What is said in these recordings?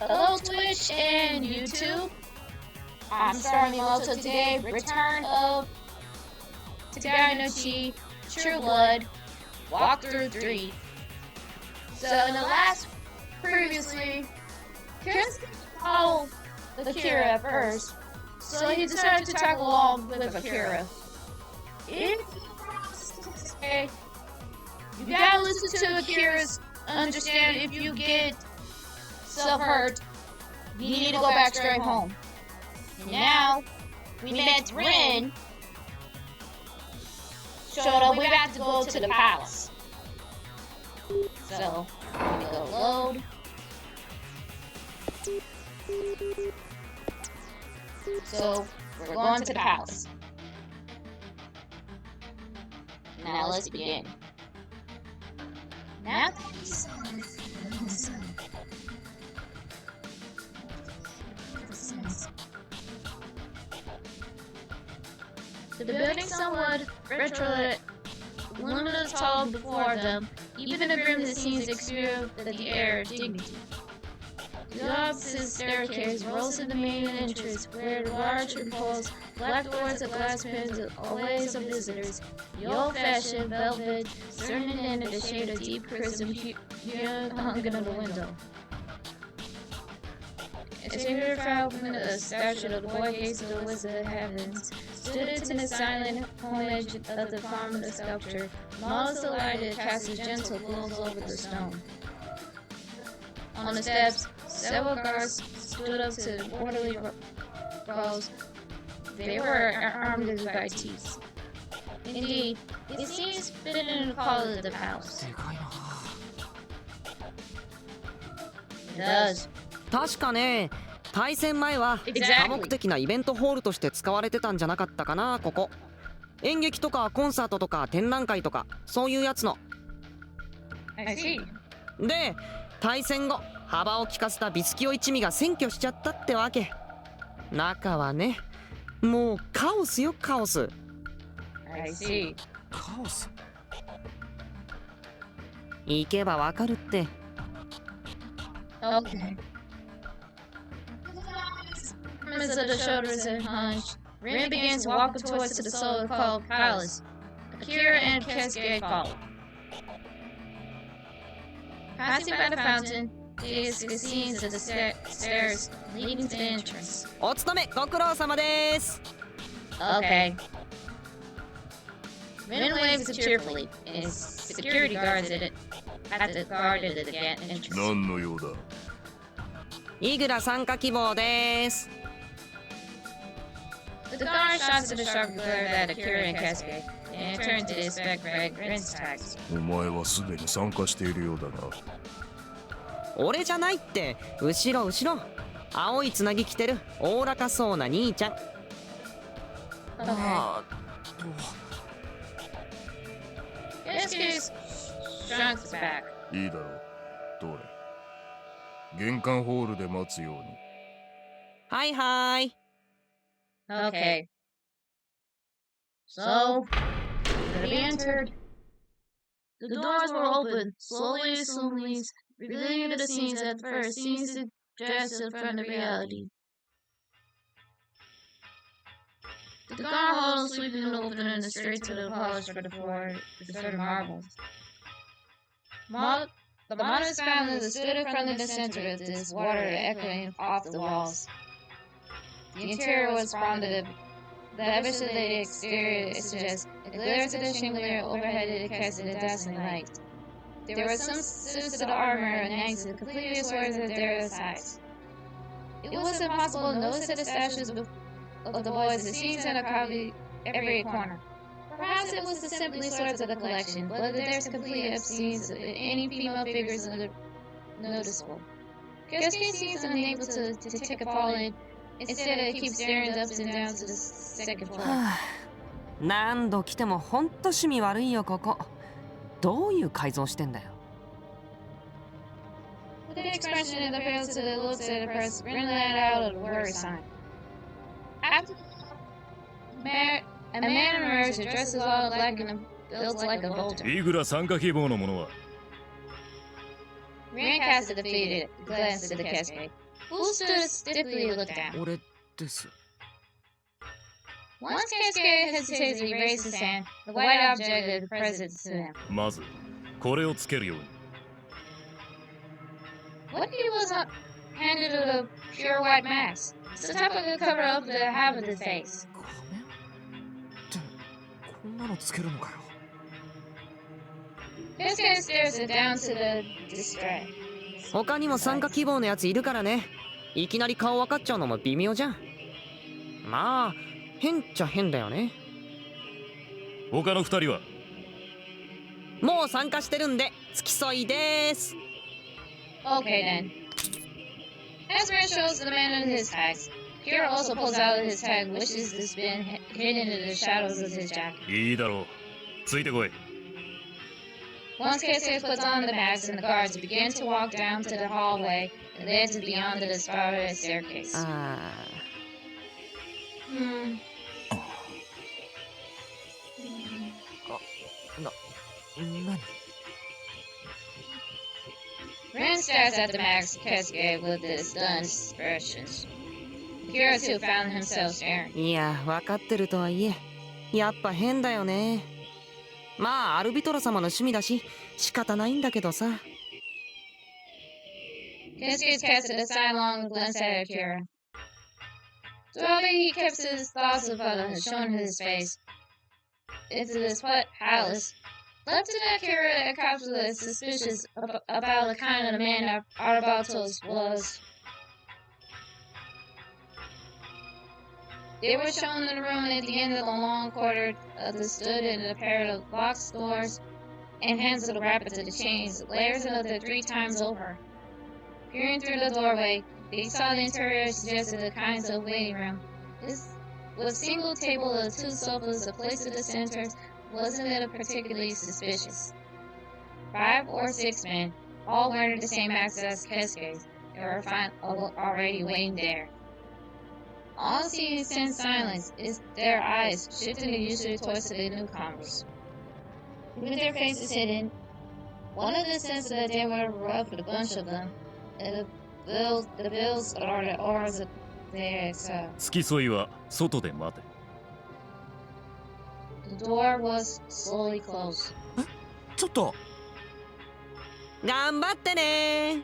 Hello Twitch and YouTube. I'm starting also today. Return of Togainu True Blood Walkthrough 3. So in the last previously, Keisuke followed Akira at first, so he decided to tag along with Akira. If you gotta listen to Akira's understand if you get self-hurt, you need to go back straight home. And now, we met Rin. Showed up, we got to go to the palace. So, we go load. So, we're going to the palace. Now let's begin. Now, the building somewhat retro, one of the tall before them, even the grim that seems exterior the air of dignity. The opposite staircase rose to the main entrance, where the large impulse, black doors and glass pins always of visitors. The old-fashioned velvet, certain end of the shade of deep crimson hung in the window. A singular fragment of the statue of the boy gates of the wizard of heavens stood into the silent homage of the form of the sculpture. Models of light that cast gentle glows over the stone. On the steps, several guards stood up to orderly rows. They were armed as by teeth. Indeed, it seems fitting in the call of the palace. It does. 確かね、対戦前は多目的なイベントホールとして使われてたんじゃなかったかな、ここ。演劇とかコンサートとか展覧会とかそういうやつの。で、対戦後幅を利かせたビスキオ一味が占拠しちゃったってわけ。中はね、もうカオスよ、カオス。カオス。行けばわかるって。Okay. Of the shoulders and hunched, Rin begins to walk towards the so-called palace. Akira and Keisuke follow. Passing by the fountain, they see scenes of the stairs leading to the entrance. お勤めご苦労様です。Okay. Rin waves cheerfully, and security guards at the guard at the entrance. 何の用だ。イグラ参加希望です。The guard shouts to the sharp glare at Akira and Keisuke, and turns to inspect Rin's tags. お前はすでに参加しているようだな。俺じゃないって、後ろ後ろ。青いつなぎ着てる、おおらかそうな兄ちゃん。Keisuke shunts back. いいだろう。どれ。玄関ホールで待つように。はいはい。Okay. So, they entered. The doors were open, slowly, revealing the scenes at first seems to dress from the reality. The guard hall sweeping open and the straight to the polish for the floor, for the marbles. The modest fountain that stood in front of the center of this water echoing off the walls. The interior was fronded, the ever-sedated exterior suggests a glare to the chandelier overhead that cast a dazzling light. There were some suits of armor and knights with completely swords at their sides. It was impossible to notice the statues of the boys that seemed to cover every corner. Perhaps it was the simply swords of the collection, but there's complete absence of any female figures noticeable. Keisuke seems unable to take a fall in. Instead, it keeps staring up and down to the second floor. 何度来てもほんと趣味悪いよここ。どういう改造してんだよ。With an expression that appeals to the looks at the press, Rin let out a worry sign. After a man emerged dressed all black and built like a vulture. いくら参加希望の者は。Rin cast a defeated glance at the Keisuke. Who stood stiffly and looked down? 俺です。 Once Keisuke hesitantly raised his hand, the white object had presented to him. まずこれをつけるように。 What he was handed a pure white mask. It's the type of the cover up the half of his face. 仮面ってこんなのつけるのかよ。 Keisuke stares it down to the display. 他にも参加希望のやついるからね。いきなり顔分かっちゃうのも微妙じゃん。まあ変っちゃ変だよね。他の二人はもう参加してるんで付き添いでーす。 Okay then. Asman shows the man his tags. Kira also pulls out his tag, which has been hidden in the shadows of his jacket. いいだろう。ついてこい。 Once Keisuke puts on the mask and the guards begin to walk down to the hallway that led to beyond the spiral staircase. あ 何 Ren stares at the mask Keisuke with his stunned expressions. Kira too found himself staring. いや分かってるとはいえやっぱ変だよね。まあアルビトラ様の趣味だし仕方ないんだけどさ。 Keisuke casted a sidelong glance at Akira. Throughout it, he kept his thoughts about showing his face into this palace. Left to Akira, Akira is suspicious about the kind of man Arbatos was. They were shown in the room at the end of the long corridor that stood in a pair of locked doors and hands of the rapids of the chains, layers of the 3 times over. Peering through the doorway, they saw the interior suggested the kinds of waiting room. This was a single table of 2 sofas, a place at the center. Wasn't it particularly suspicious? 5 or 6 men, all wearing the same access Keisuke's, were already waiting there. All seeing intense silence is their eyes shifting usually towards the newcomers. With their faces hidden, one of the sense that they were rough with a bunch of them, and the bills or the auras of their exile. 付き添いは外で待て。 The door was slowly closed. ちょっと頑張ってね。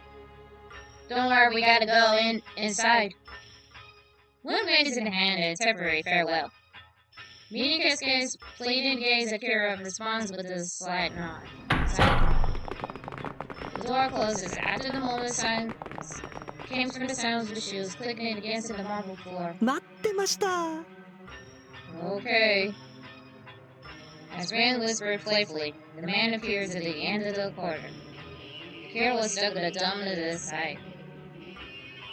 Don't worry, we gotta go inside. One raises in hand a temporary farewell. Meeting Keisuke's pleading gaze, Akira responds with a slight nod. The door closes. After the moment, silence came from the sounds of the shoes clicking against the marble floor. 待ってました。 Okay. As Ren whispered playfully, the man appears at the end of the corridor. Akira was stuck with a dumb to the side.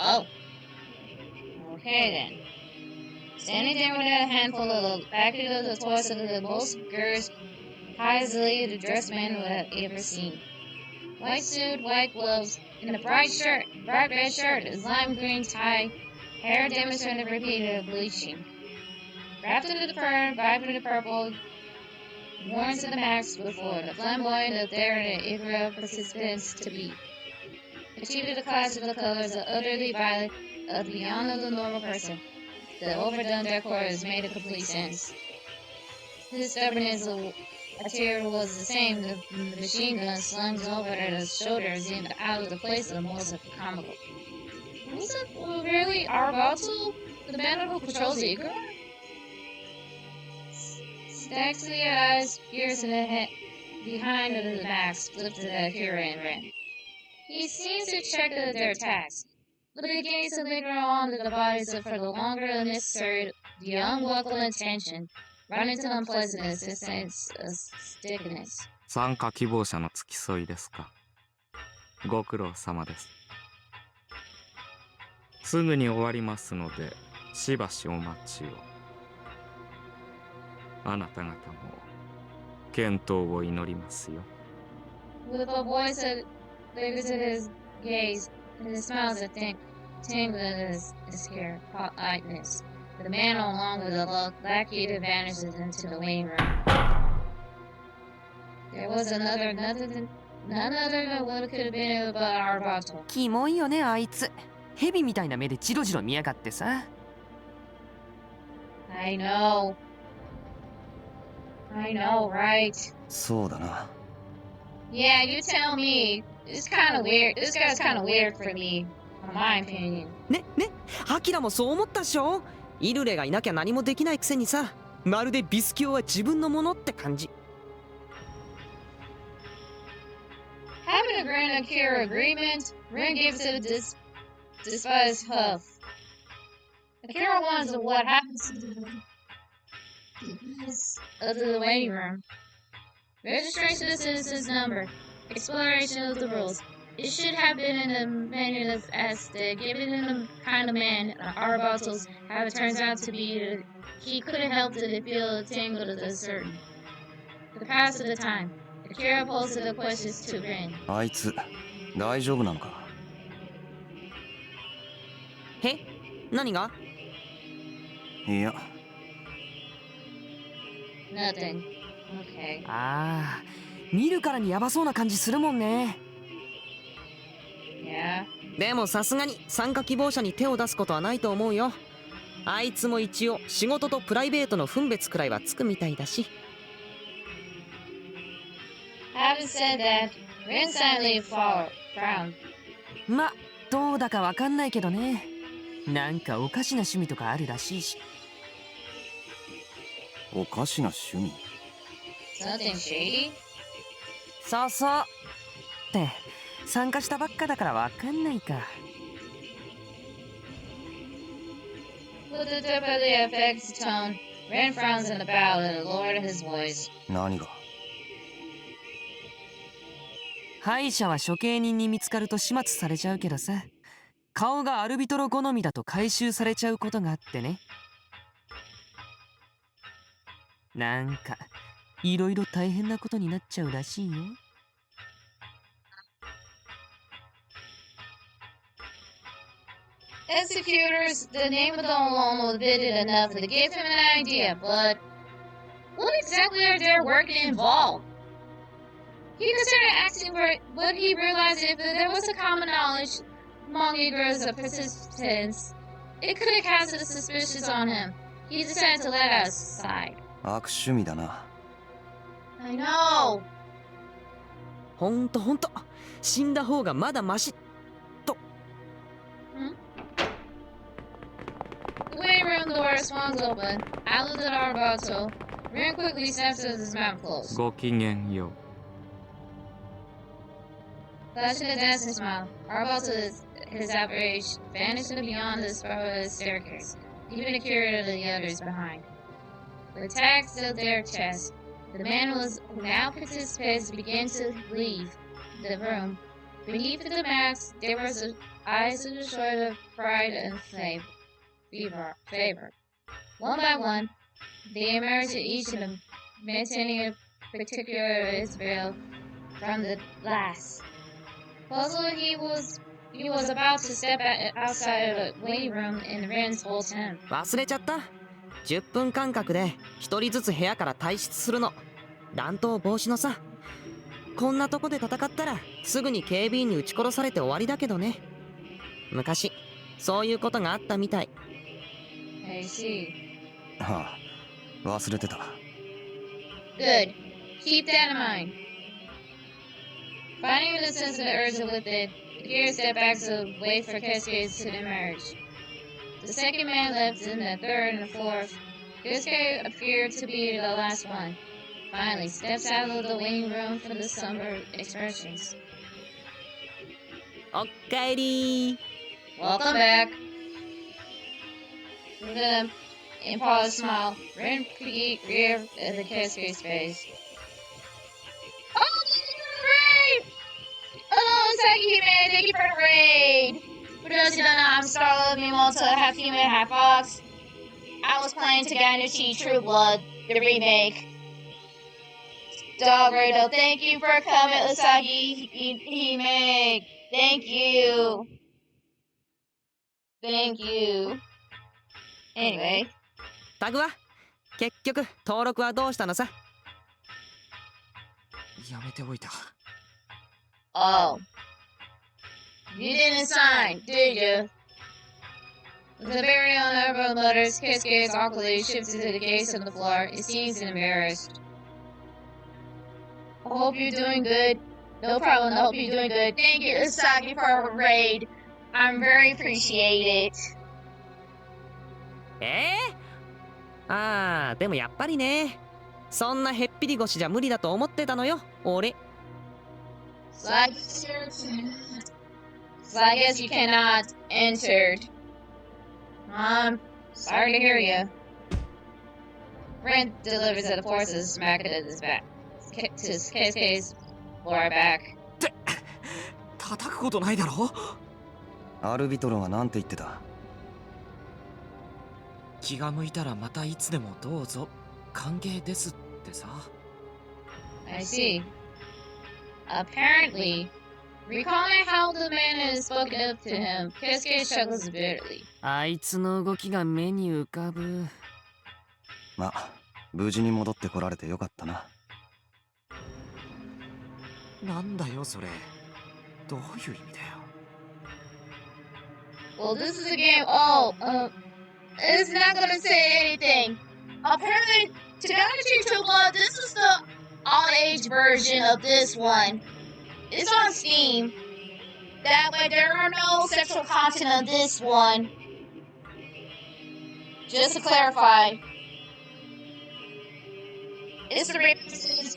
Oh. Okay then. Standing there with a handful of the back of the torso of the most girth, highly dressed man we have ever seen. White suit, white gloves, and a bright red shirt, a lime green tie, hair demonstrating repeated bleaching. Wrapped in the fur, vibrant purple, worn to the max before the flamboyant of their eager participants to be. Achieved the class of the colors of utterly violet beyond the normal person. The overdone decor has made a complete sense. His stubbornness of attire was the same. The machine gun slung over his shoulders seemed out of the place of the most comical. Was it really Arbato, the man who patrols the Igor? Staxley eyes piercing the head behind the mask, flipped to Akira and Ren. He seems to check their attacks, but the gaze linger on the bodies for the longer than necessary, the unwelcome attention, running to unpleasantness and sense of stickiness. 参加希望者の付き添いですか。ご苦労様です。すぐに終わりますので、しばしお待ちを。あなた方も健闘を祈りますよ。With a voice that lingers in his gaze, and his smiles that tingle in his scare, politeness. The man no longer the lackey vanishes into the waiting room. There was none other than what could have been about Arbato. キモいよねあいつ。蛇みたいな目でジロジロ見やがってさ。I know. I know, right? そうだな。 Yeah, you tell me. It's kind of weird. This guy's kind of weird for me, in my opinion. ね、アキラもそう思ったっしょ。イルレがいなきゃ何もできないくせにさ、まるでビスキュオは自分のものって感じ。Having a grand Akira agreement, Ren gives it a despised huff. Akira wants what happens to the waiting room. Registration of the citizen's number. Exploration of the rules. It should have been in the menu as the given in the kind of man Arbatos how it turns out to be. He could have helped it if feel tangled at a certain. For the past of the time, Akira posed the questions to Ren. あいつ大丈夫なのか。へ？何が？いや、 Nothing. Okay. ああ、見るからにヤバそうな感じするもんね。Yeah. でもさすがに参加希望者に手を出すことはないと思うよ。あいつも一応仕事とプライベートの分別くらいはつくみたいだし。Having said that, Ren silently frowned. ま、どうだかわかんないけどね。なんかおかしな趣味とかあるらしいし。おかしな趣味。 Something shady? そうそう。って参加したばっかだからわかんないか。With the tip of the effect's tone, Ren frowns in the bow and lowered his voice. 何が。敗者は処刑人に見つかると始末されちゃうけどさ、顔がアルビトロ好みだと回収されちゃうことがあってね。なんかいろいろ大変なことになっちゃうらしいよ。Executors, the name of the alone was vivid enough to give him an idea, but what exactly are their work involved? He considered asking but he realized if there was a common knowledge among Negroes of participants, it could have cast a suspicion on him. He decided to let us aside. 悪趣味だな。 I know. ほんと死んだ方がまだマシ。 The waiting room door swung open. I looked at Arbato. Ren quickly snapped his mouth closed. ごきげんよう。 Flashing a dancing smile, Arbato, his outrage, vanished beyond the spiral of the staircase, leaving the curious of the others behind. With tags still their chest, the man who now participates began to leave the room. Beneath the mask, there was the eyes of the short of pride and favor. One by one, they emerged, each of them maintaining a particular veil from the last. Puzzled, he was about to step outside of the waiting room in Ren's full tent. 忘れちゃった。10分間隔で1人ずつ部屋から退出するの。乱闘防止のさ。こんなとこで戦ったらすぐに警備員に撃ち殺されて終わりだけどね。昔そういうことがあったみたい。I see. はあ、忘れてた。 Good. Keep that in mind. Finding the sense of the urge within, the gear stepped back to wait for Keisuke to emerge. The second man left, and the third and the fourth. Keisuke appeared to be the last one. Finally, steps out of the waiting room for the somber expressions. おっかえり。 Welcome back. With an impulsive smile, Ren peeked rear at the Keisuke's face. Oh, thank you for the raid! Hello, Saki-Hime, thank you for the raid! For those who don't know, I'm Starlord Mimoto, half human, half fox. I was playing Togainu True Blood, the remake. Dog Rado, thank you for coming, Usagi-Hime. Thank you. Thank you. Anyway. タグは結局登録はどうしたのさ。やめておいた。 Oh. You didn't sign, did you? With the burial on everyone mutters, Keisuke is awkwardly shifted to the gaze on the floor. He seems embarrassed. I hope you're doing good. No problem, I hope you're doing good. Thank you, Usagi, for our raid. I'm very appreciated. ああ、でもやっぱりね。そんなへっぴり腰じゃ無理だと思ってたのよ、俺。So I guess you cannot enter. I'm sorry to hear you. Rent delivers at the forces back at his back. To Keisuke's lower back. 叩くことないだろ。アルビトロはなんて言ってた？気が向いたらまたいつでもどうぞ。歓迎ですってさ。I see. Apparently, recalling how the man has spoken up to him, Keisuke struggles bitterly. あいつの動きが目に浮かぶ。ま、無事に戻ってこられてよかったな。なんだよそれ。どういう意味だよ。Well, this is a game. Oh, it's not gonna say anything. Apparently, Togainu Toba, this is the all-age version of this one. It's on Steam. That way, there are no sexual content on this one. Just to clarify. It's the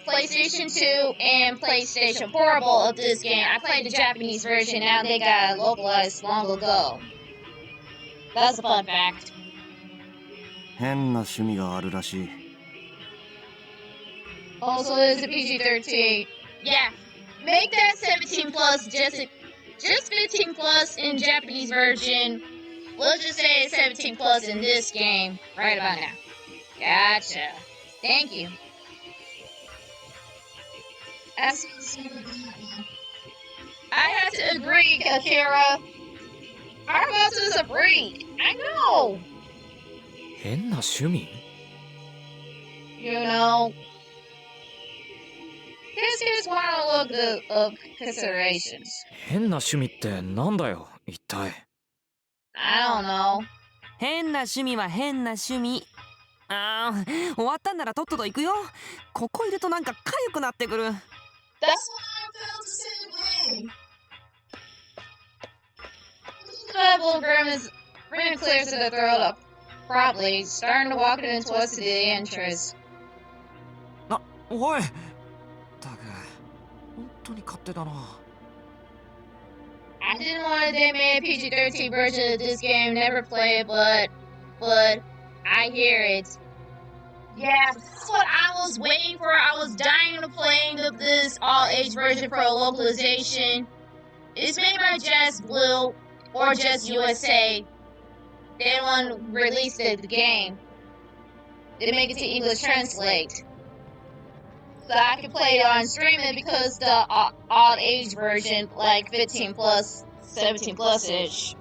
PlayStation 2 and PlayStation Portable of this game. I played the Japanese version, now they got localized long ago. That's a fun fact. 変な趣味があるらしい。Also, there's a PG-13. Yeah, make that 17 plus, just 15 plus in Japanese version. Let's just say 17 plus in this game right about now. Gotcha. Thank you. I have to agree, Akira. Our bosses agreed. I know. 変な趣味？ You know. This is one of considerations. 変な趣味ってなんだよ、一体。I don't know. 変な趣味は変な趣味。ああ、終わったんならとっとと行くよ。ここいるとなんか痒くなってくる。That's what I felt the same way. The level Grim clears to the throat up promptly, starting to walk it in towards the entrance. おい。ったく、本当に勝手だな。I didn't want they made a PG-13 version of this game, never play it, but I hear it. Yeah, that's what I was waiting for. I was dying to play this all-age version for a localization. It's made by Just Blue or Just USA. They didn't want to release the game. They didn't make it to English Translate. So I can play it on streaming because the all-age version, like 15 plus, 17 plus-ish.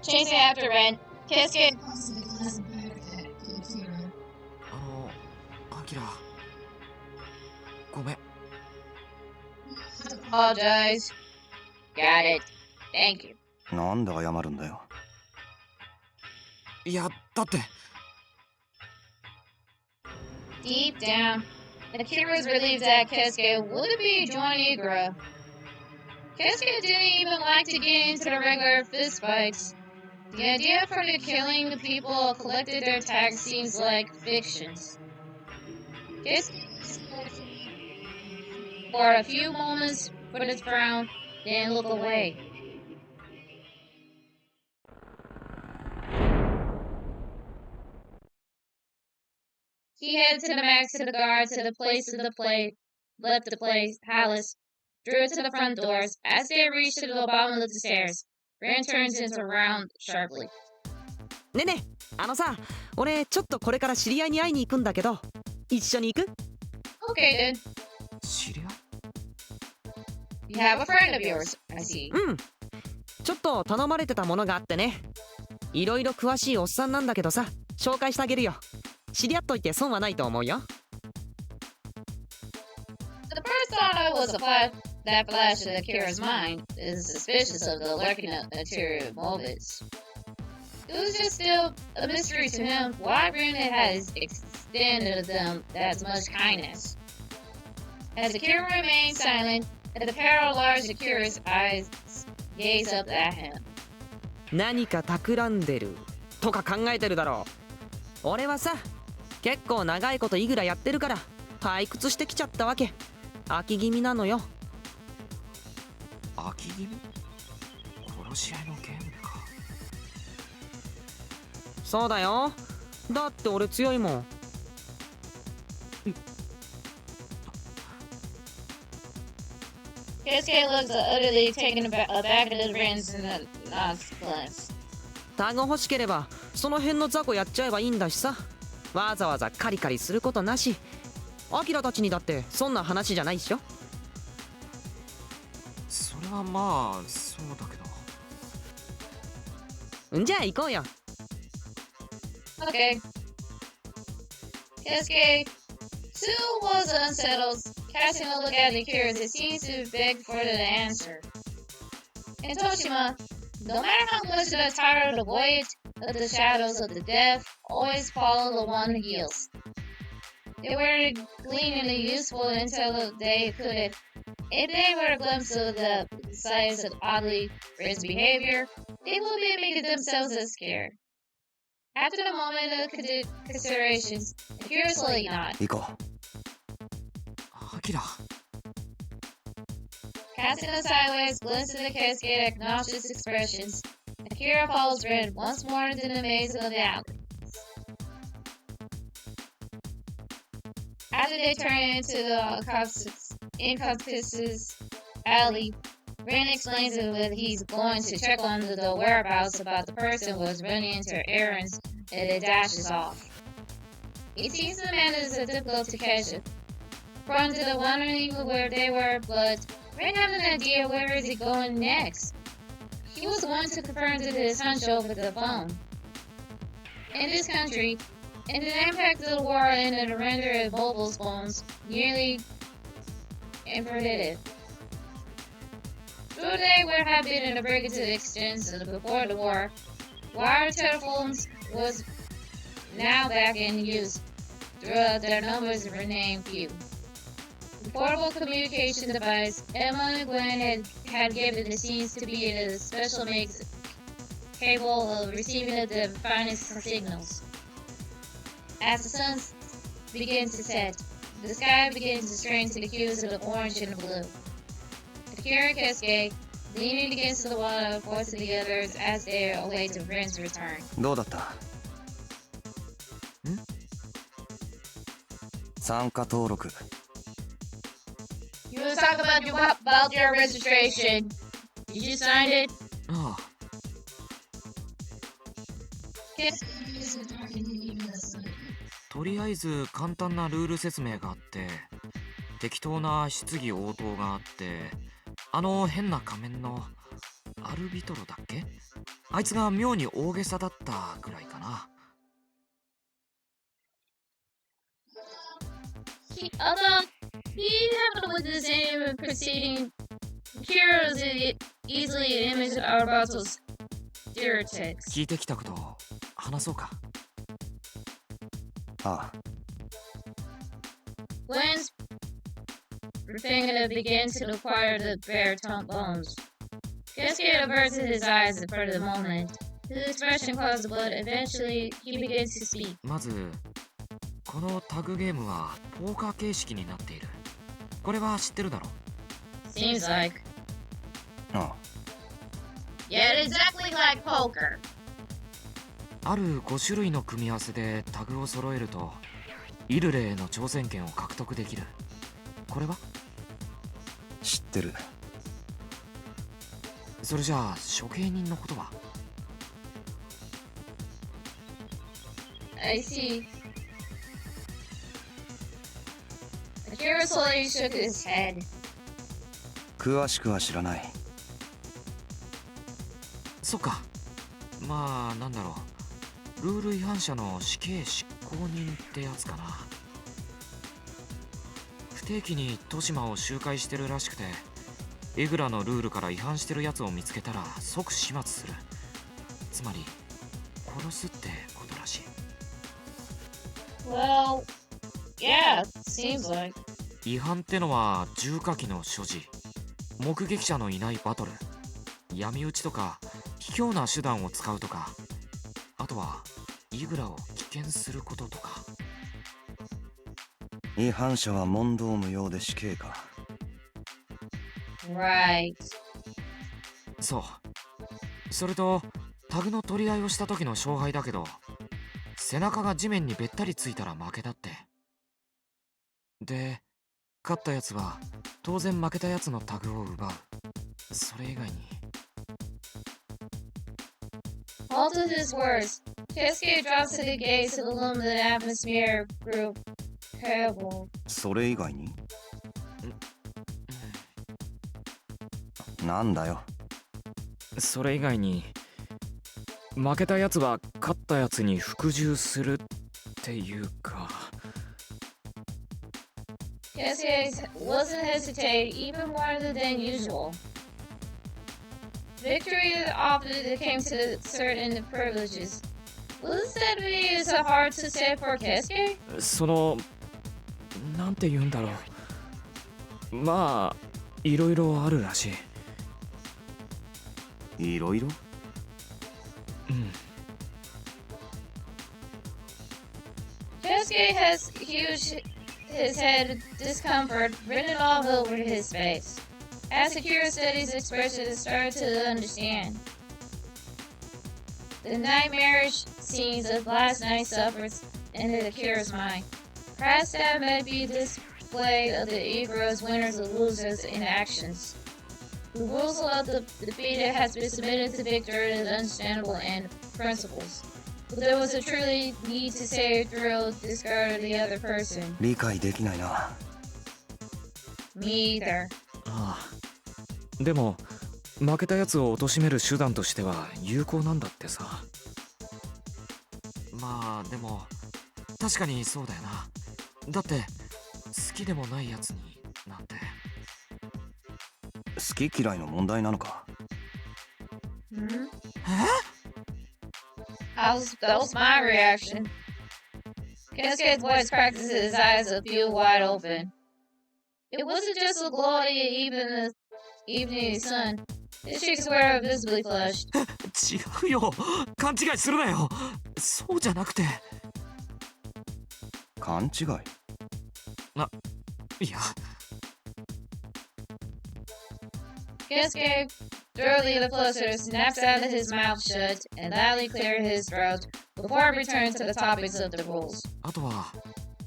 Chasing after Ren, Keisuke. アキラ。ごめん。 Apologize. Got it. Thank you. なんで謝るんだよ。いや、だって。 Deep down, Akira was relieved that Keisuke would be joining Igra. Keisuke didn't even like to get into the regular fistfights. The idea for the killing the people who collected their tags seems like fictions. Keisuke for a few moments put his frown, then look away. He headed to the max to the guard to the place of the left the palace, drew it to the front doors. As they reached to the bottom of the stairs, Ren turns into around sharply. ねえねえ、さ、俺ちょっとこれから知り合いに会いに行くんだけど、一緒に行く？ Okay, dude. 知り合い？ You have a friend of yours, I see. うん。ちょっと頼まれてたものがあってね。いろいろ詳しいおっさんなんだけどさ、紹介してあげるよ。知り合っといて損はないと思うよ。The first thought I was a that flashed in Akira's mind, is suspicious of the lurking ulterior motives. It was just still a mystery to him why Brandon had extended them that much kindness. As Akira remained silent, the pair of large Akira's eyes gazed up at him. 何か企んでるとか考えてるだろう。俺はさ、結構長いことイグラやってるから退屈してきちゃったわけ。飽き気味なのよ。飽き気味？殺し合いのゲームか。そうだよ。だって俺強いもん。Keisuke looks utterly taken aback at the rings and the nonsense. タグ欲しければその辺の雑魚やっちゃえばいいんだしさ。わざわざカリカリすることなし。アキラたちにだってそんな話じゃないっしょ。それはまあそうだけど。んじゃあ行こうよ。Okay. Keisuke, too, was unsettled, casting a look at the curious. It seems to beg for the answer. And Toshima, no matter how much they're tired of the voyage, of the shadows of the death, always follow the one who heals. They were gleaning the useful until they could. If they were a glimpse of the size of oddly Fred's behavior, they would be making themselves as scared. After the moment of considerations, Akira slowly nodded. 行こアキラ。Casting a sideways glance at the cascade of nauseous expressions, Akira follows Red once more into the maze of the alley. After they turn into the encompasses alley, Ren explains that he's going to check on the whereabouts about the person who was running into errands and it dashes off. He seems the man is difficult to catch it. From to the wondering where they were, but Ren had an idea where is he going next. He was one to confirm to his hunch over the phone. In this country, and the impact of the war and the render of mobile phones nearly prohibitive. Though they were have been in a break into the extent before the war, wired telephones was now back in use. Their numbers remained few. The portable communication device Emma and Gwen had given the scenes to be a special mix capable of receiving the finest signals. As the sun begins to set, the sky begins to strain to the hues of the orange and the blue. Akira and Keisuke, leaning against the wall, forcing the others as they await Ren's return. う。どうだった？参加登録。You want to talk about your registration? You just signed it? ああ。とりあえず簡単なルール説明があって、適当な質疑応答があって、あの変な仮面のアルビトロだっけ？あいつが妙に大げさだったぐらいかな。Although he happened with this same proceeding, Kira was easily an image of Arbatos stereotypes. 聞いてきたこと話そうか。ああ。 Gwen's finger began to acquire the bare bones. Keisuke averted his eyes for the moment. His expression caused, but eventually he begins to speak. まずこのタグゲームはポーカー形式になっている。これは知ってるだろう。 Seems like. ああ。 Yeah, exactly like poker. ある5種類の組み合わせでタグを揃えるとイルレへの挑戦権を獲得できる。これは知ってる。それじゃあ処刑人のことは？ I see. Akira slowly shook his head. 詳しくは知らない。そっか。まあなんだろう。ルール違反者の死刑執行人ってやつかな。不定期に豊島を周回してるらしくて、エグラのルールから違反してるやつを見つけたら即始末する。つまり殺すってことらしい。 Well, yeah, seems like. 違反ってのは重火器の所持、目撃者のいないバトル、闇討ちとか卑怯な手段を使うとか、あとはイグラを危険することとか。違反者は問答無用で死刑か。Right. そう。それとタグの取り合いをした時の勝敗だけど、背中が地面にべったりついたら負けだって。で、勝ったやつは当然負けたやつのタグを奪う。それ以外に。All of his words, Keisuke drops to the gaze to illumine the atmosphere group pebble. それ以外になんだよ。それ以外に、負けたやつは勝ったやつに服従するっていうか。Keisuke wasn't hesitate even more than usual. Victory often came to certain privileges. Was that be so hard to say for Keisuke? その、なんて言うんだろう。まあ、いろいろあるらしい。いろいろうん。Keisuke has huge his head discomfort written all over his face. As Akira studies his expression and started to understand. The nightmarish scenes of last night suffers in Akira's mind. Perhaps that may be display of the Igro's winners and losers in actions. The rules of the defeated has been submitted to victor as understandable and principles. But there was a truly need to say thrill discard of the other person. 理解できないな。Me either. ああ。でも、負けたやつを貶める手段としては有効なんだってさ。まあでも確かにそうだよな。だって好きでもないやつになんて。好き嫌いの問題なのか。Hmm? That was my reaction. Keisuke's voice cracked as his eyes a few wide open. It wasn't just a glory even the evening sun. His cheeks were visibly flushed. 違うよ。勘違いするなよ。そうじゃなくて。勘違い。いや。Keisuke thoroughly the closer, snaps out of his mouth shut, and loudly cleared his throat before returning to the topics of the rules. あとは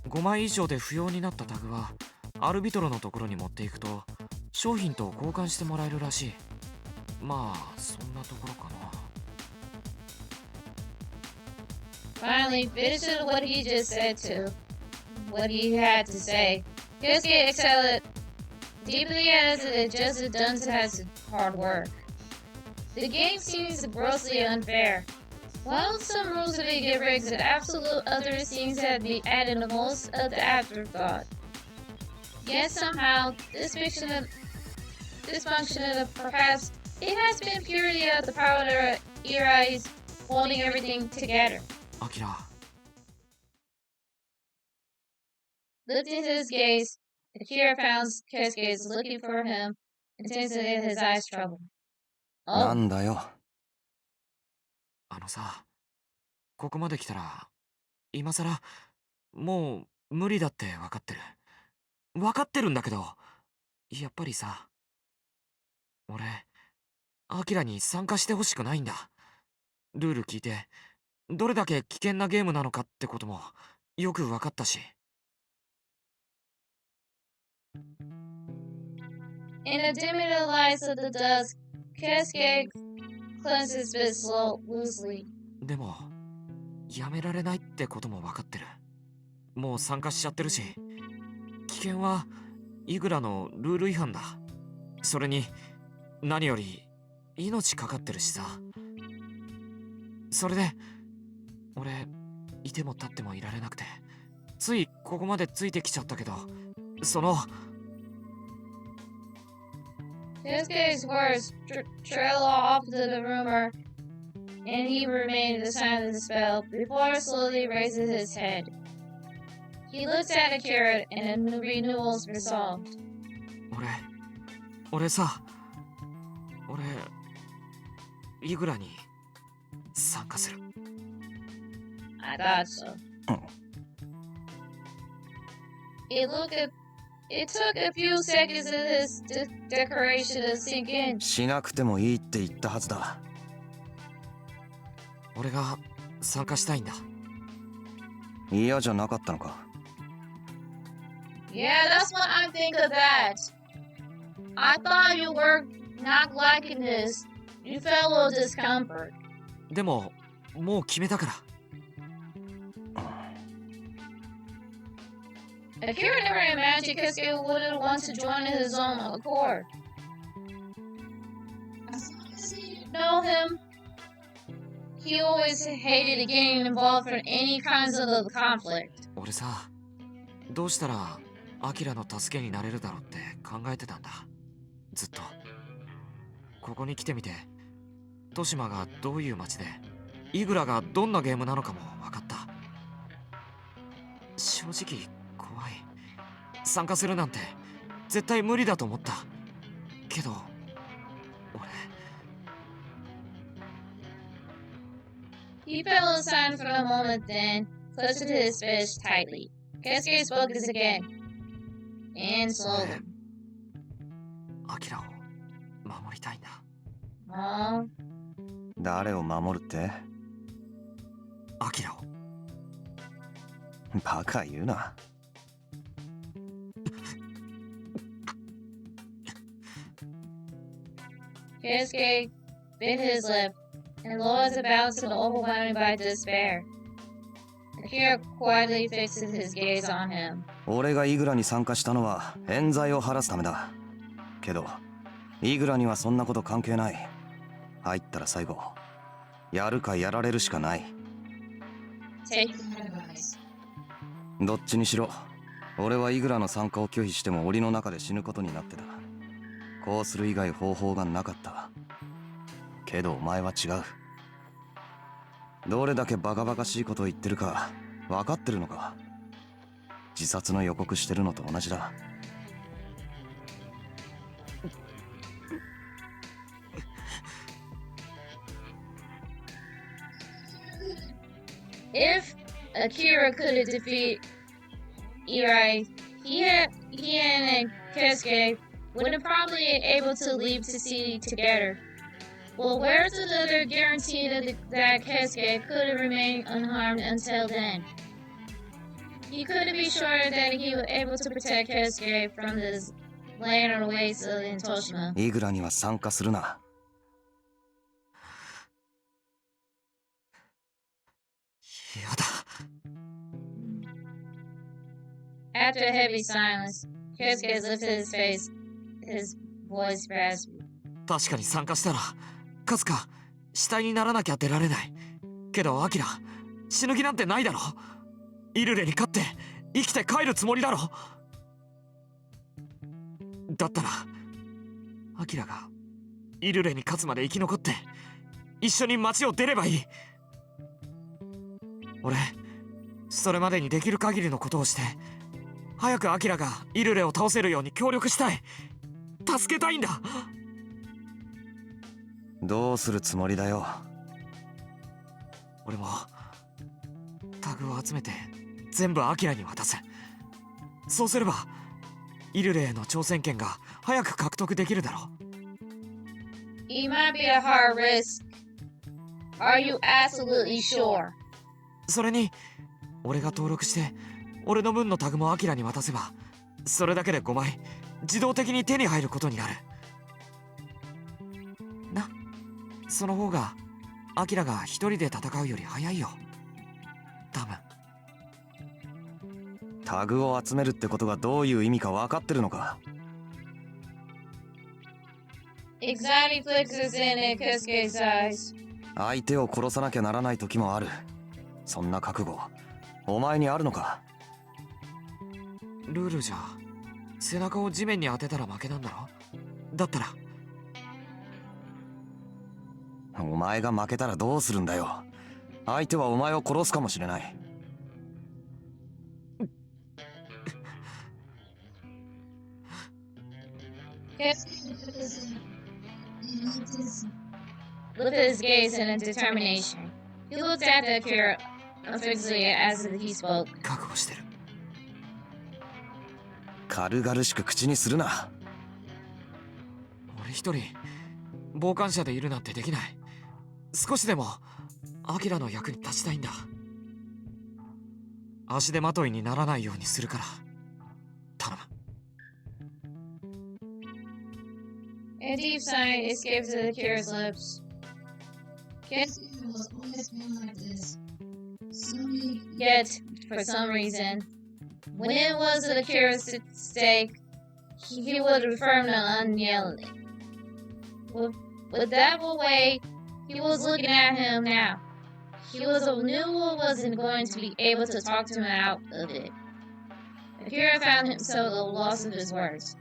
5枚以上で不要になったタグはアルビトロのところに持っていくと商品と交換してもらえるらしい。まあそんなところかな。Finally, finished what he just said to what he had to say. Keisuke exhaled deeply as it just done his hard work. The game seems grossly unfair. While some rules have been given rigs and absolute others seems to have been added the most of the afterthought. Yet somehow, this function of perhaps it has been purely of the power of Irai's holding everything together. アキラ。Lifting his gaze, Akira found Keisuke looking for him, intensely his eyes troubled. な Oh, んだよ。あのさ、ここまで来たら今さらもう無理だって分かってる。分かってるんだけど、やっぱりさ、俺アキラに参加してほしくないんだ。ルール聞いてどれだけ危険なゲームなのかってこともよく分かったし。in the dimming of the lights of the dusk, Keisuke clenched his fist loosely. でもやめられないってことも分かってる。もう参加しちゃってるし、危険はイグラのルール違反だ。それに何より命かかってるしさ。それで俺いても立ってもいられなくて、ついここまでついてきちゃったけど、その Keisuke's words trail off to the rumor, and he remained the sign of the spell before slowly raises his head. He looks at Akira and a renewal's resolved. 俺さ、イグラに参加する。I thought so. It took a few seconds of this declaration to sink in. しなくてもいいって言ったはずだ。俺が参加したいんだ。嫌じゃなかったのか。Yeah, that's what I think of that. I thought you were not liking this. You felt a little discomfort. でも、もう決めたから。Akira never imagined Keisuke would want to join his own accord. As long as he know him, he always hated getting involved in any kinds of conflict. 俺さ、どうしたらアキラの助けになれるだろうって考えてたんだ。ずっと。ここに来てみて、トシマがどういう街で、イグラがどんなゲームなのかも分かった。正直怖い。参加するなんて絶対無理だと思った。けど、俺。He fell aside for a moment, then clutched his fist tightly. Keisuke spoke again, and slowly. アキラを守りたいんだ。Oh. 誰を守るって？アキラを。バカ言うな。Keisuke bit his lip and lowered his brows to the overwhelmed by despair. Akira quietly fixes his gaze on him. 俺がイグラに参加したのは冤罪を晴らすためだ。けど、イグラにはそんなこと関係ない。入ったら最後、やるかやられるしかない。Take my advice. どっちにしろ、俺はイグラの参加を拒否しても檻の中で死ぬことになってた。こうする以外方法がなかった。けどお前は違う。どれだけバカバカしいことを言ってるか分かってるのか。自殺の予告してるのと同じだ。If Akira could defeat Irai, he and Keisuke would have probably been able to leave to sea together. Well, where's the other guarantee that Keisuke could remain unharmed until then? He couldn't be sure that he was able to protect Keisuke from this land or waste in Toshima. イグラには参加するな。やだ。After a heavy silence, Keisuke lifted his face, his voice raspy. 確かに参加したら、カズカ、死体にならなきゃ出られない。けど、アキラ、死ぬ気なんてないだろ。イルレに勝って生きて帰るつもりだろ。だったらアキラがイルレに勝つまで生き残って一緒に街を出ればいい。俺それまでにできる限りのことをして早くアキラがイルレを倒せるように協力したい。助けたいんだ。どうするつもりだよ。俺もタグを集めて全部アキラに渡す。そうすればイルレへの挑戦権が早く獲得できるだろう。It might be a hard risk. Are you absolutely sure? それに俺が登録して俺の分のタグもアキラに渡せばそれだけで5枚自動的に手に入ることになる。な、その方がアキラが一人で戦うより早いよ。多分。タグを集めるってことがどういう意味か分かってるのか。Anxiety flickers in Keisuke's eyes. 相手を殺さなきゃならない時もある。そんな覚悟お前にあるのか。ルールじゃ背中を地面に当てたら負けなんだろ。だったらお前が負けたらどうするんだよ。相手はお前を殺すかもしれない。Looked at his gaze in a determination. He looked at the Akira fixedly as he spoke. 覚悟してる。軽々しく口にするな。俺一人傍観者でいるなんてできない。少しでもアキラの役に立ちたいんだ。足手まといにならないようにするから頼む。A deep sigh escaped to Akira's lips. Keisuke was always been like this. Yet, for some reason, when it was Akira's stake, he would affirm the unyielding. With that away, he was looking at him now. He was knew wasn't going to be able to talk him out of it. Akira found himself at the loss of his words.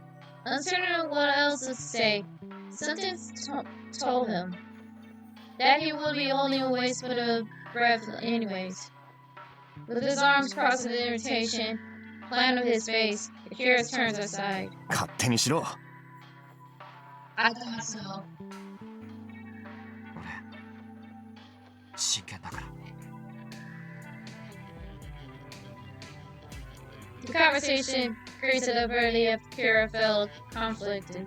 Uncertain what else to say, something told him that he would be only a waste of a breath anyways. With his arms crossed in irritation, plan of his face, Akira turns aside. 勝手にしろ。I thought so. 俺真剣だから。The conversation created a burly Akira felt conflicted.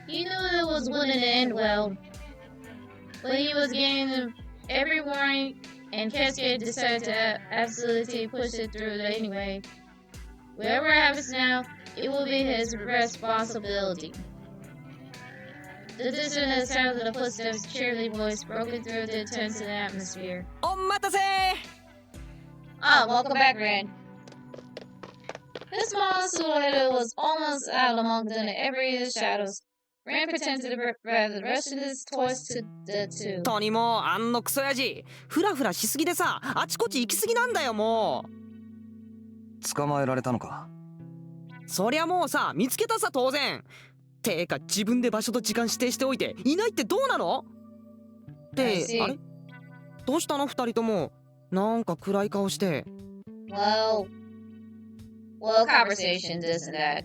He knew it was wouldn't end well, but he was getting every warning, and Keisuke decided to absolutely push it through anyway. Whatever happens now, it will be his responsibility. The distant sound of the footsteps' cheerly voice broken through the tense atmosphere. お待たせ。 Ah, welcome back, Ren. His small silhouette was almost out among the every shadows. Ren pretended to rather rushing his toys to the two. トニもあんのクソやじフラフラしすぎでさ、あちこち行きすぎなんだよ。もう捕まえられたのか。そりゃもうさ、見つけたさ当然。てか自分で場所と時間指定しておいていないってどうなのってあれどうしたの二人とも。なんか暗い顔して。 Well, conversation, this and that.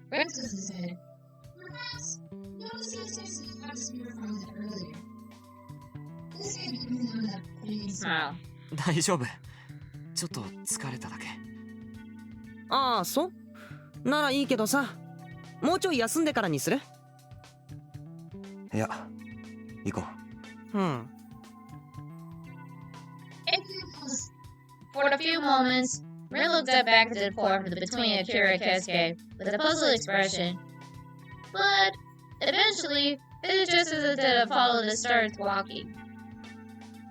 Ren shook his head. Perhaps noticing the spirit from it earlier. This gave him that pleasing smile. 大丈夫。ちょっと疲れただけ。ああ、そうならいいけどさ、もうちょい休んでからにする？いや、行こう。うん。For a few moments, Ren looked up back at the fork between Akira and Keisuke with a puzzled expression. But eventually, it just as it followed and started walking.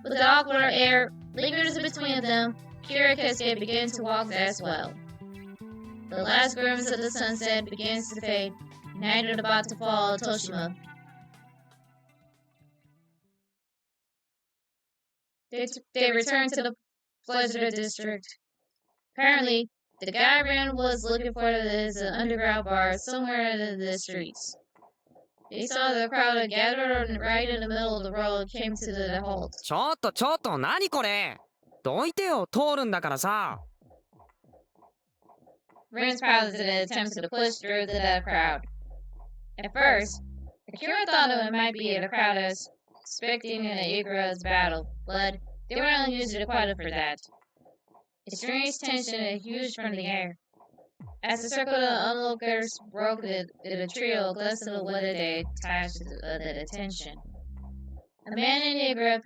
With the awkward air lingers between them, Akira and Keisuke began to walk as well. The last glimpse of the sunset begins to fade. Night is about to fall on Toshima. They return to the Pleasure District. Apparently, the guy Ren was looking for is an underground bar somewhere in the streets. They saw the crowd gathered right in the middle of the road and came to the halt. ちょっと何これ。どいてよ、通るんだからさ。Ren's piloted an attempt to push through the crowd. At first, Akira thought it might be a crowd expecting an Igra's battle, but they were unusually quiet for that. A strange tension and huge from the air. As the circle of onlookers broke in a trio, glistened of what they attached to the attention. A man in Igra,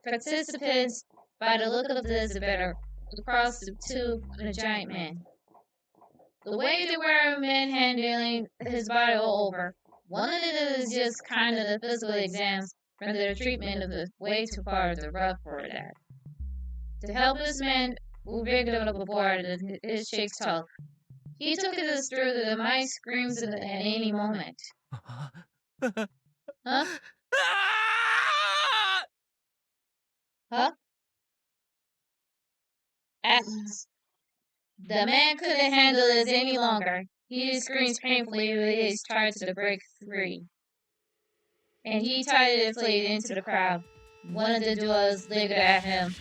participants by the look of this better, across the two and a giant man. The way they were manhandling his body all over. One of it is just kind of the physical exams from their treatment of the way too far the rough for that. To help this man who rigged up aboard his chick's talk, he took us through the might screams at any moment. Huh? Huh? At last, the man couldn't handle it any longer. He screamed painfully with his tried to break free. and he tightly fled into the crowd. One of the duos leered at him.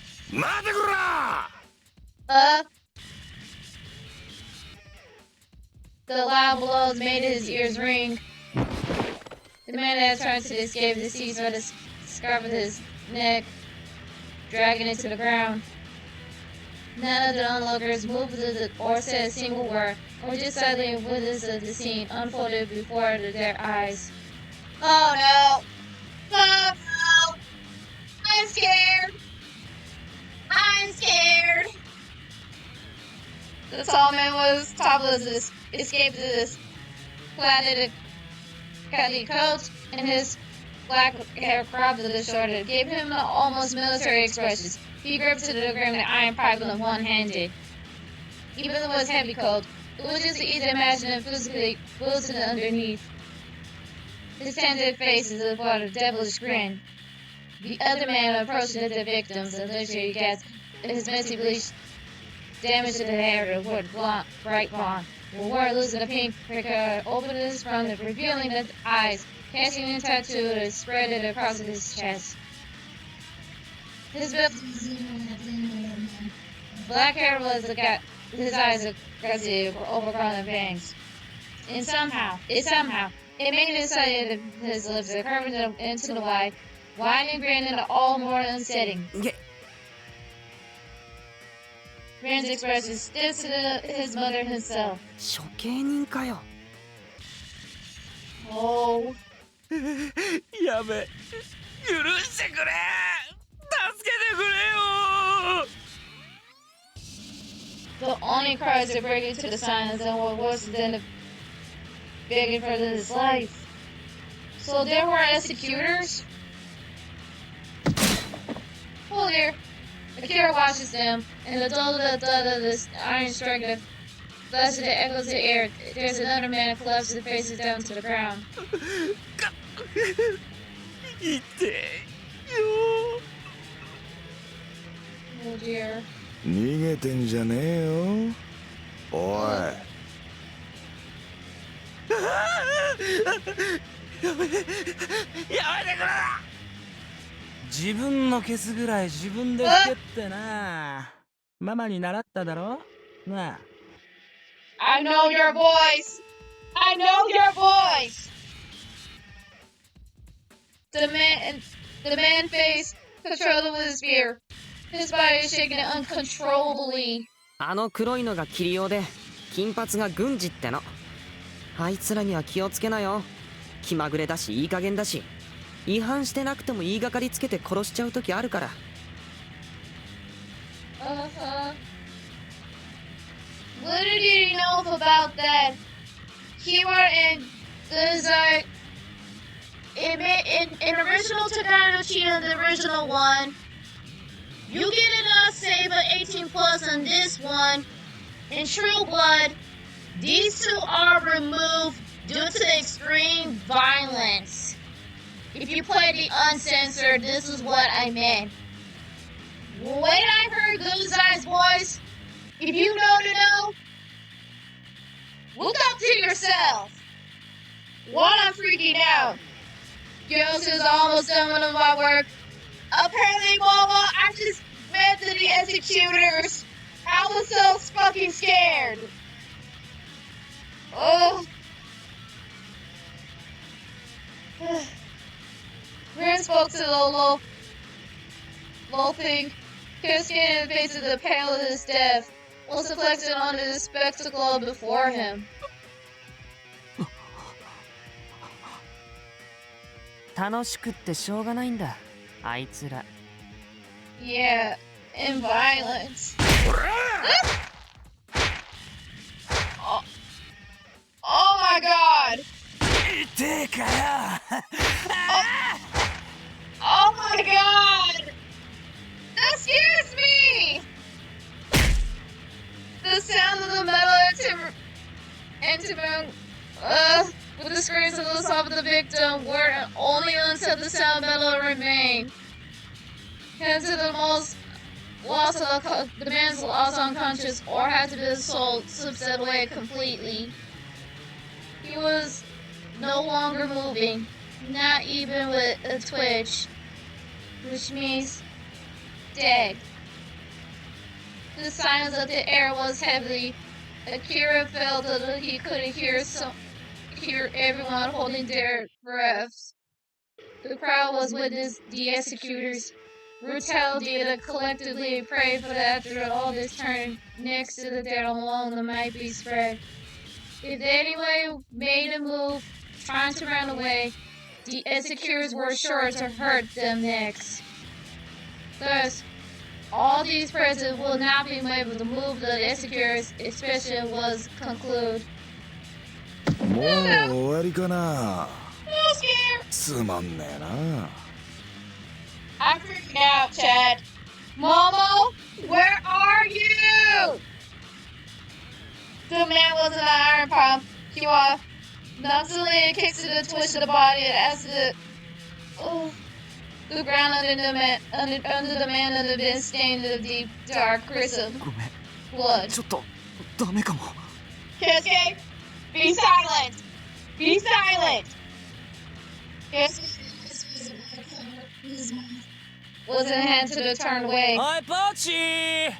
The loud blows made his ears ring. The man had tried to escape the seized by the scarf of his neck, dragging it to the ground. None of the onlookers moved or said a single word, or just silently witnessed the scene unfolded before their eyes. Oh no! Oh no! I'm scared! I'm scared! The tall man was topless, escaped this platted cutty coat, and his black hair cropped to the shoulder gave him an almost military expression. He gripped to the ground the iron pipe with one-handed. Even though it was heavy cold, it was just easy to imagine him physically wilted underneath. His tender face is about a devilish grin. The other man approached the victims and literally cast his messy bleach damage to the hair to bright blonde. The word losing the pink pricker opened his front, revealing the eyes, casting a tattoo that spread it across his chest. His black hair was his eyes aggressive, overgrown in bangs. And somehow, it made it so that his lips curved into the wide and grin and all more unsettling. Grin's expression stood to his mother himself. 処刑人かよ。 Oh. やべ、許してくれ、助けてくれよ。 The only cries that break into the silence and were worse than the begging for his life. So there were executors? Oh dear. Akira watches them, and the dull thud of the iron striker flashes that echoes the air. There's another man collapses and faces down to the ground. 痛いよ。 Oh dear. 逃げてんじゃねえよ。おい。やめてくれ。自分のケツぐらい自分でつけってな。ママに習っただろ。なあ。I know your voice. I know your voice. The man faced control with his fear. His body is shaking uncontrollably. あの黒いのがキリオで、金髪が軍事っての。あいつらには気をつけなよ。気まぐれだしいい加減だし、違反してなくても言いがかりつけて殺しちゃう時あるから。What did you know about that? Humor and Gunzai in original Togainu China, the original one. You get enough save an 18 plus on this one. In True Blood, these two are removed due to extreme violence. If you play the uncensored, this is what I meant. When I heard Gunzai's voice, if you know to know, look up to yourself. While I'm freaking out, Ghost is almost done with my work. Apparently, Mama, I just met to the executors. I was so fucking scared. Oh. Grin spoke to the low thing. His skin and face of the pale of his death was reflected on the spectacle before him. 楽しくってしょうがないんだ、あいつら。Yeah, and violence. Oh my god! Oh my god! That scares me! The sound of the metal with the screams of the sob of the victim were only until the sound metal remained. Hence the man's lost unconscious or had to be the soul subset away completely. He was no longer moving. Not even with a twitch, which means dead. The silence of the air was heavy. Akira felt that he couldn't hear everyone holding their breaths. The crowd was witness the executors. Brutality that collectively prayed for that after all this turn next to the dead along the might be spread. If anyone made a move, trying to run away, the executors were sure to hurt them next. Thus, all these present will not be able to move the executors, especially was conclude. もう終わりかな。 So scared. つまんねえな。 I'm freaking out, Chad. Momo, where are you? The man was an iron palm. Kiwa nuzzily kicks to the twitch of the body as the ground under the man under the bed stained in deep dark crimson ごめん blood. ちょっとダメかも Keisuke, be silent. Be silent. Keisuke was in hand to the turned away. おいポーチー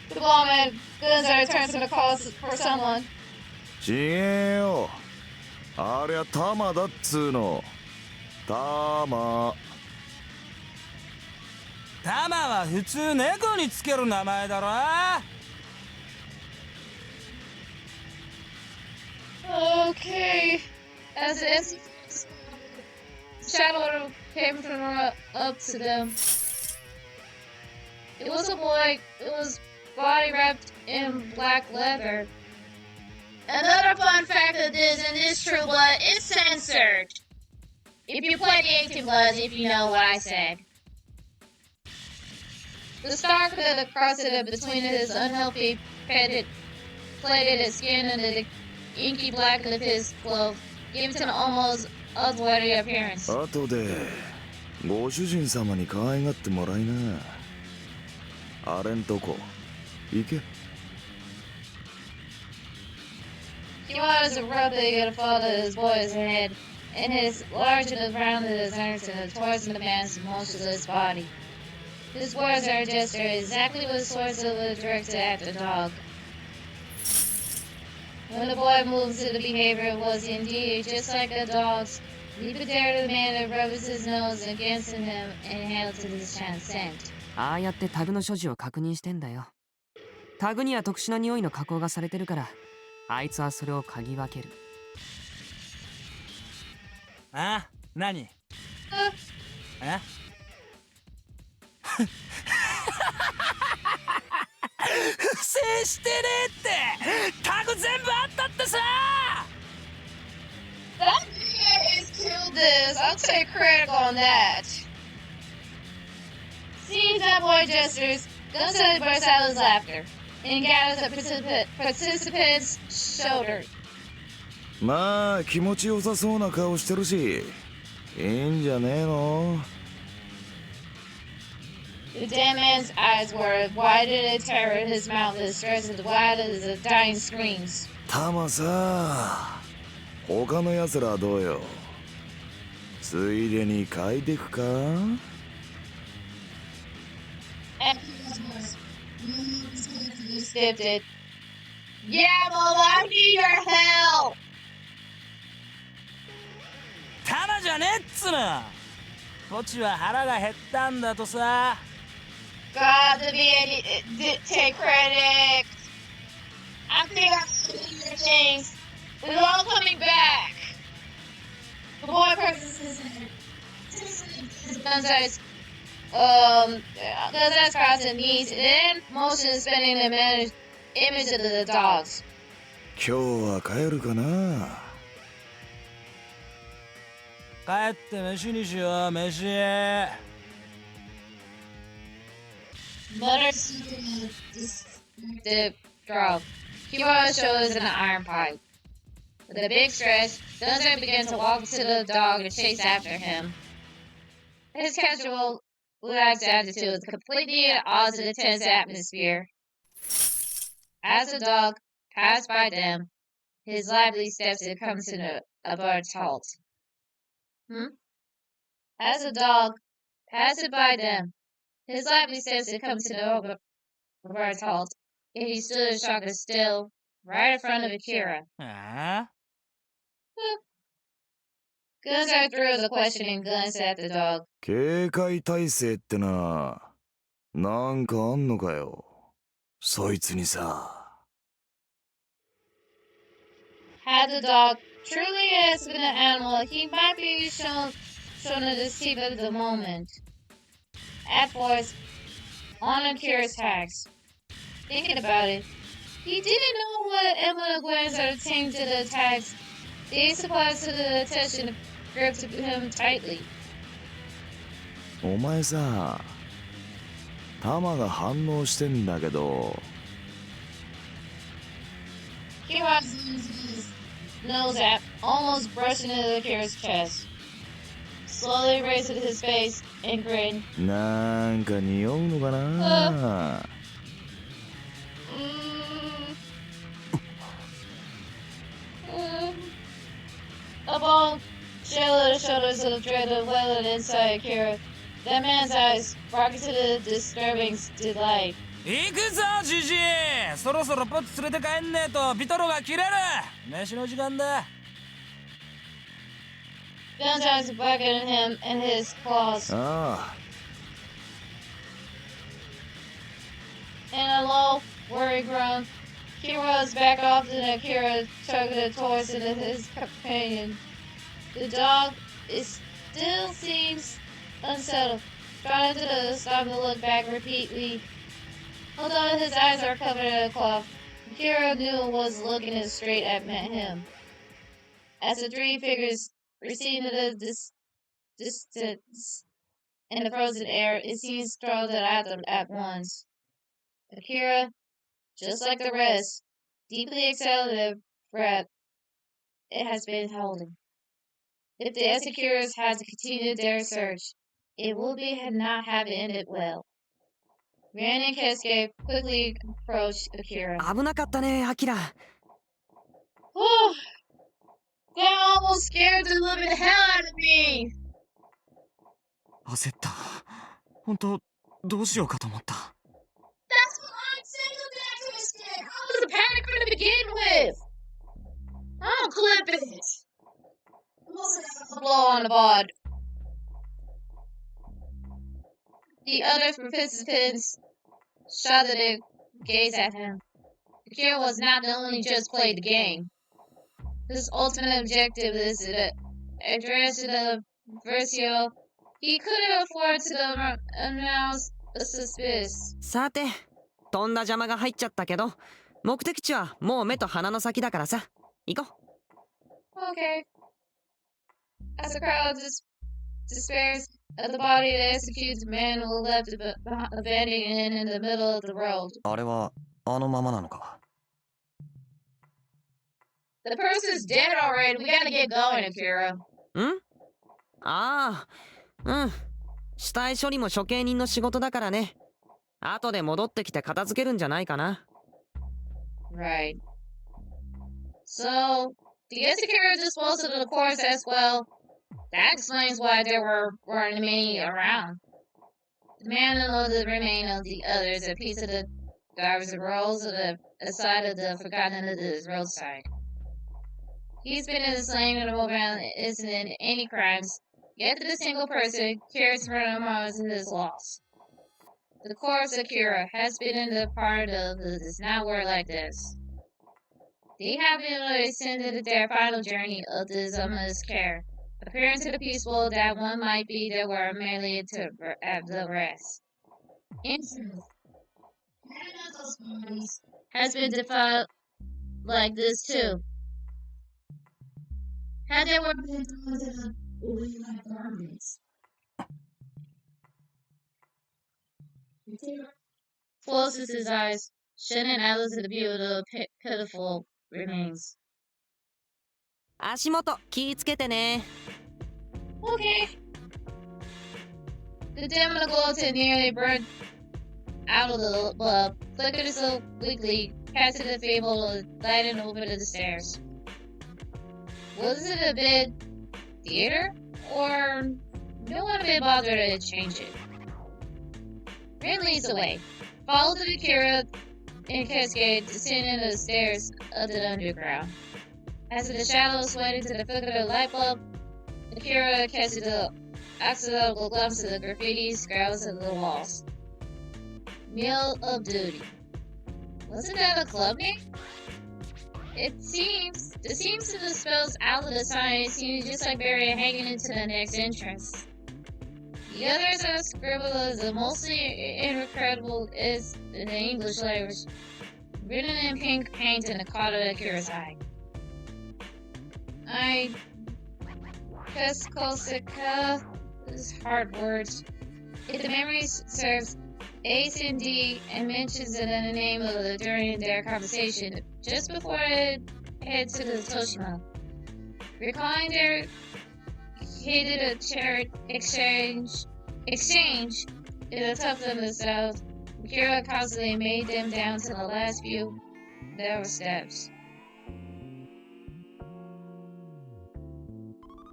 The blonde man Gunzer turns to the call for someone. ちげえよ。ありゃタマだっつうの。タマ。タマは普通猫につける名前だろ。 Okay. As the shadow came from up to them. It was a boy. It was body wrapped in black leather. Another fun fact of this, and this True Blood, is censored. If you play the 18 Bloods, if you know what I said. The star cut across it between his unhealthy plated skin and the inky black of his glove, giving it an almost unbloody appearance. 後でご主人様に可愛がってもらいな。あれんとこ行け。 He was rubbing a fold of his boy's head, and his large and rounded his arms towards the man's motionless body. His words are gesture exactly what sorts of directed at the dog. When the boy moves to the behavior was indeed just like a dog's. He could dare the man that rubs his nose against him and inhaled to his scent. ああやってタグの所持を確認してんだよ。タグには特殊な匂いの加工がされてるから、あいつはそれを嗅ぎ分ける。あ、何？え？不正してねえって！タグ全部あったってさ！ That man is killed this. I'll take credit on that. Seeing that boy gestures, Gunstead bursts out his laughter and gathers the participant's shoulder. まあ気持ちよさそうな顔してるし、いいんじゃねえの。 The dead man's eyes were wide in terror, his mouth is stretched as wide as the dying screams. タマさ、他の奴らどうよ。ついでに嗅いでくか。 Sniffed it. Yeah, Momo, I need your help. タマじゃねえっつの。ポチは腹が減ったんだとさ。 God, to be take credit. I think I see things. We're all coming back. The boy presses his head. Gunside's across his knees, then motion spinning the image of the dogs. 今日は帰るかな。帰って飯にしよう、飯。 Mutters the drop. Kira shows an iron pipe. With a big stretch, Gunzer begins to walk to the dog and chase after him. His casual, relaxed attitude is completely at odds with the tense atmosphere. As the dog passed by them, his lively steps had come to an abrupt halt. As a dog passed by them, his lively steps had come to an abrupt halt, and he stood in shock and still, right in front of Akira. Gunstar threw a questioning glance at the dog. 警戒態勢ってな、なんかあんのかよ。そいつにさ。Had the dog truly has been an animal, he might be shown to deceive at the moment. At first, on Akira's tracks. Thinking about it, he didn't know what Emma Gwen's team to the attacks. They supplied to the attention gripped him tightly. お前さ、弾が反応してんだけど。Kira's nose app almost brushed into Akira's chest. Slowly raised his face and grinned. なんか匂うのかな。A bone shell the shoulders of the dread of Leland inside Akira. That man's eyes rocketed to the disturbing delight. 行くぞジジイ、そろそろポッツ連れて帰んねえとビトロが切れる。飯の時間だ。Gun's eyes beckoned him and his claws. In a low, worried groan, Kira's back off and Akira chugged towards his companion. The dog still seems unsettled, trying to stop to look back repeatedly. Although his eyes are covered in a cloth, Akira knew it was looking straight at him. As the three figures receded at a distance in the frozen air, it seems crawled at them at once. Akira, just like the rest, deeply exhaled the breath it has been holding. If the executors had to continue their search, it would not have ended well. Ran and Keisuke quickly approached Akira. 危なかったね、アキラ。Oh, that almost scared the living hell out of me. 焦った。本当どうしようかと思った。That's what I'm saying, Keisuke. I was a panic from the begin with. I'll clip it. Blow on the bod. The other participants shuddered and gazed at him. Akira was not the only just play the game. His ultimate objective is to address the Versio. He couldn't afford to announce a suspicious. さて、とんだ邪魔が入っちゃったけど、目的地はもう目と鼻の先だからさ。行こう。Okay. As the crowd despairs of the body that executes the man who left abandoned in the middle of the road. あれはあのままなのか。The person's dead already. We gotta get going, Akira. ん？ああ、うん。死体処理も処刑人の仕事だからね。後で戻ってきて片付けるんじゃないかな。Right. So, the executor disposed of the corpse as well. That explains why there weren't many around. The man unloaded the remains of the others, a piece of the driver's rolls of the side of the forgotten of the roadside. He's been in the slain of the mobile incident any crimes, yet the single person cares for him as his loss. The corpse of Akira has been in the part of this not work like this. They have been extended their final journey of this ominous care, appearing to the peaceful that one might be there were merely to the rest. In truth, none of those bodies has been defiled like this too. Had they were been thrown to the like garments. Closes his eyes, shedding out of the view of the pitiful remains. 足元気ぃつけてね。Okay. The dim of the glow to nearly burned out of the bulb, flickered so weakly, past the fable, gliding over the stairs. Was it a bit theater? Or no one been bothered to change it? Rin leads the way, followed the Akira and Keisuke descending the stairs of the underground. As the shadows went into the flicker of the light bulb, Akira catches the accidental glimpse of the graffiti scrawls of the walls. Meal of Duty. Wasn't that a club name? It seems to the spells out of the sign. It seems just like Barry hanging into the next entrance. The others are scribbled as the mostly incredible is in the English language, written in pink paint in the corner of Akira's eye. Keisuke is hard words. If the memory serves, Ace and D and mentions it in the name of the during their conversation just before it heads to the Toshima. Recalling their heated exchange in the top of themselves, Akira constantly made them down to the last few narrow steps.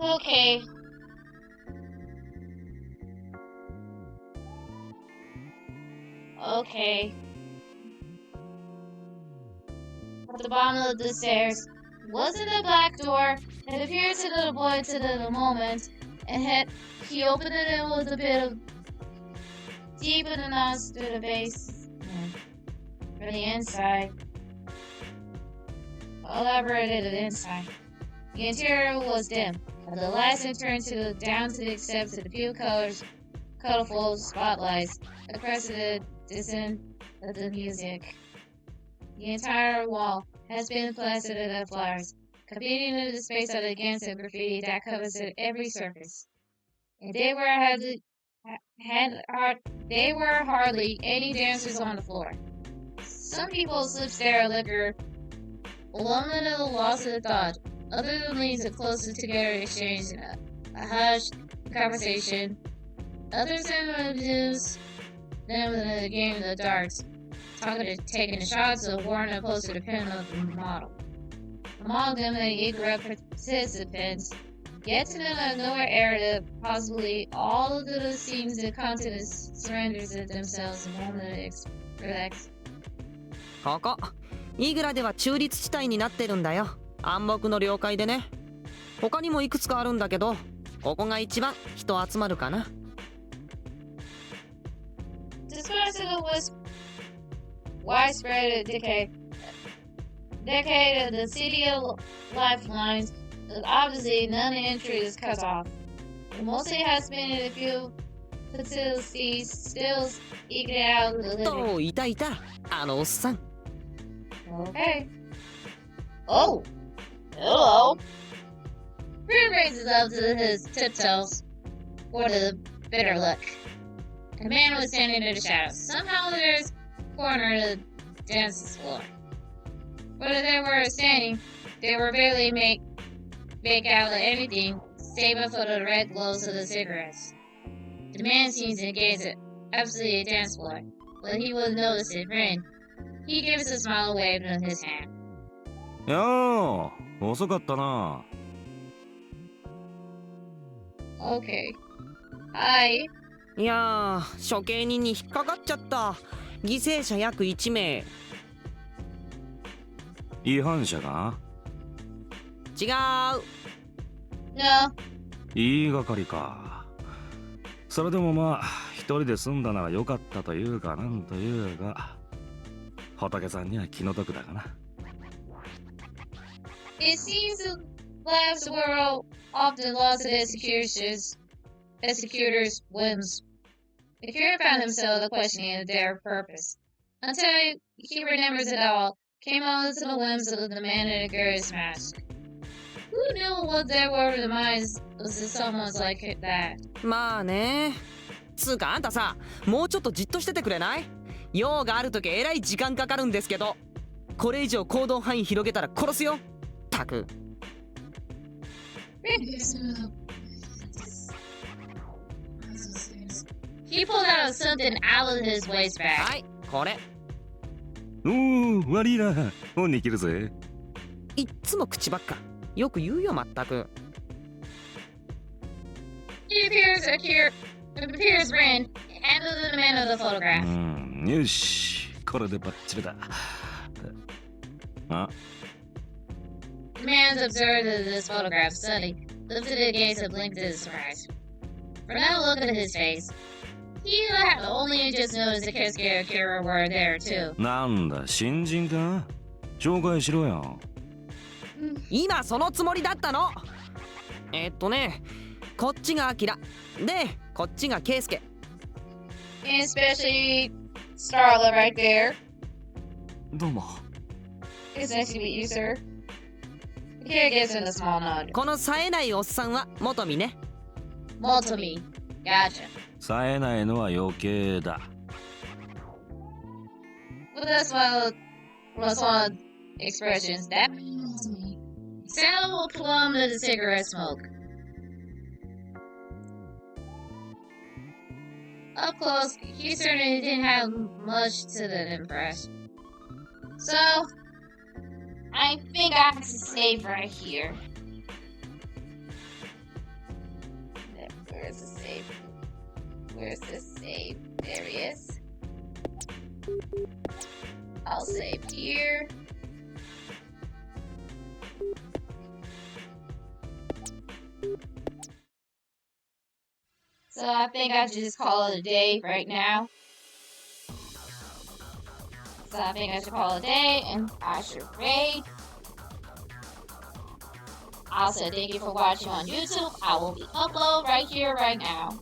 Okay. Okay. At the bottom of the stairs wasn't a black door. It appeared to the boy to the moment, and he opened it with a bit of deep in the nose to the base. From the inside. Elaborated inside. The interior was dim, but the lights had turned down to the except to the few colorful spotlights across the descent of the music. The entire wall has been plastered with flowers, competing in the space of the against the graffiti that covers every surface. And there were hardly any dancers on the floor. Some people slipped their liquor, along with the loss of thought. Other leans closer together exchanging a hushed conversation. Others introduced them in the game of the darts, taking shots of Warner closer to pin of the model. Among them, the eager participants, yet to the nowhere area, possibly all of the scenes the continents surrenders themselves in one to relax. ここイグラでは中立地帯になってるんだよ。暗黙の了解でね。他にもいくつかあるんだけど、ここが一番人集まるかな。Despite the widespread decade of the city of lifelines, obviously none of the entry is cut off. It mostly has been a few facilities still eking out the living. といたいた、あのおっさん。Okay. Oh! Hello! Rin raises up to his tiptoes for the bitter look. The man was standing in the shadows. Somehow there's a corner of the dance floor. Where they were standing, they were barely make out anything, save for the red glows of the cigarettes. The man seems to gaze at absolutely a dance floor. When he was noticing Rin, he gave us a smile wave with his hand. やあ、遅かったな。Okay. Hi. いやー、処刑人に引っかかっちゃった。犠牲者約1名。違反者が？違う。No. 言いがかりか。それでもまあ、一人で済んだならよかったというかなんというか、仏さんには気の毒だがな。It seems the lives were often lost to the executors' whims. Akira found himself questioning their purpose. Until he remembers it all, came on to the whims of the man in a girl's mask. Who knew what there were in the minds of someone like that? まあね。つうかあんたさ、もうちょっとじっとしててくれない？用があるときえらい時間かかるんですけど。これ以上行動範囲広げたら殺すよ。たく。He pulled out something out of his waist bag. はい、これ。おー、悪いな。本に切るぜ。いっつも口ばっか。よく言うよまったく。It appears Ren handled the demand of the photograph. よし、これでバッチリだ。あ、 The man observed this photograph study, lifted the gaze and blinked in surprise. From that look at his face, he had only just noticed the Keisuke and Kira were there too. なんだ、新人か？紹介しろよ。今そのつもりだったの。こっちがアキラでこっちがケイスケ。 And especially Starla right there. どうも。 It's nice to meet you, sir. The kid gives him a small nod. この冴えないおっさんは元美ね。Motomi. Gotcha. 冴えないのは余計だ。Well, that's one expressions. That means me. Sal will plumb to the cigarette smoke. Up close, he certainly didn't have much to the impress. So, I think I have to save right here. Where's the save? Where's the save? There he is. I'll save here. So I think I should just call it a day right now. So I think I should call it a day and I should raid. I'll say thank you for watching on YouTube. I will be upload right here right now.